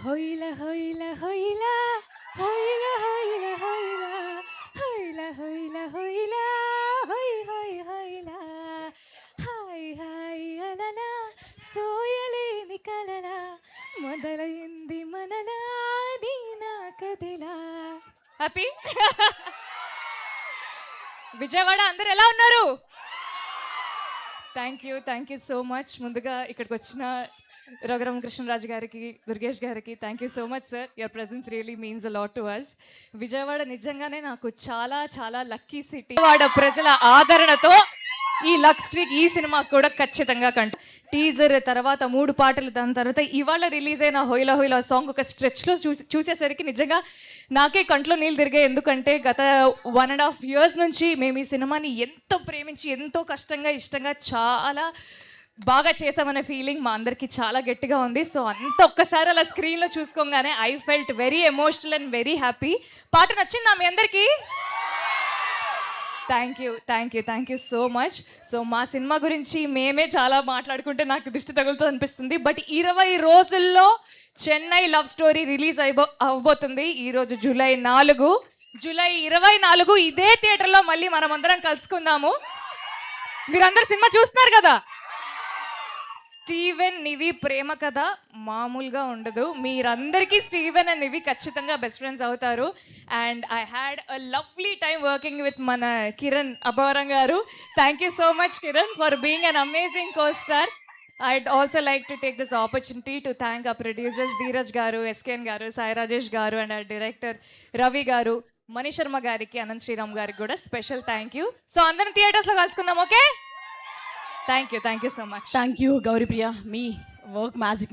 హొయిల హొయిల హొయిల హొయిల హొయిల హొయిల హొయిల హొయిల హొయిల హొయ్ హొయ్ హొయిల hi hi అలల సోయలేని కలల మొదలైంది మనలా నీ నా కదిలా. హ్యాపీ. విజయవాడ అందరు ఎలా ఉన్నారు? Thank you so much. ముందుగా ఇక్కడికి వచ్చిన రఘురామ కృష్ణరాజు గారికి, దుర్గేష్ గారికి thank you so much sir. Your presence really means a lot to us. Vijayawada నిజంగానే నాకు చాలా చాలా లక్కీ సిటీ. విజయవాడ ప్రజల ఆదరణతో ఈ లక్ స్ట్రీక్ ఈ సినిమా కూడా ఖచ్చితంగా టీజర్ తర్వాత 3 పాటలు, దాని తర్వాత ఇవాళ రిలీజ్ అయిన హొయిలా హొయిలా సాంగ్ ఒక స్ట్రెచ్లో చూసేసరికి నిజంగా నాకే కంట్లో నీళ్ళు తిరిగాయి. ఎందుకంటే గత 1.5 years నుంచి మేము ఈ సినిమాని ఎంతో ప్రేమించి ఎంతో కష్టంగా ఇష్టంగా చాలా బాగా చేసామనే ఫీలింగ్ మా అందరికీ చాలా గట్టిగా ఉంది. సో అంత ఒక్కసారి అలా స్క్రీన్లో చూసుకోగానే I felt very emotional and very happy. పాట నచ్చిందా మీ అందరికీ? Thank you so much. So మా సినిమా గురించి మేమే చాలా మాట్లాడుకుంటే నాకు దిష్టి తగులుతుంది అనిపిస్తుంది. బట్ 20 రోజుల్లో చెన్నై లవ్ స్టోరీ రిలీజ్ అవ్వబోతుంది. ఈరోజు జూలై 24 ఇదే థియేటర్లో మళ్ళీ మనం అందరం కలుసుకుందాము. మీరందరూ సినిమా చూస్తున్నారు కదా? స్టీవెన్ నివి ప్రేమ కథ మామూలుగా ఉండదు. మీరందరికీ స్టీవెన్ అండ్ నివి ఖచ్చితంగా బెస్ట్ ఫ్రెండ్స్ అవుతారు. And I had a lovely time working with మన కిరణ్ అబ్బవరం గారు. Thank you so much Kiran for being an amazing co star. I'd also like to take this opportunity to thank our producers Dheeraj garu, SKN garu, Sai Rajesh garu and our director Ravi garu, Mani Sharma gariki, Anand Sriram gariki kuda special thank you. So andaram theaters lo kalusukundam, okay? Thank you so much. Thank you Gouri Priya, me work magic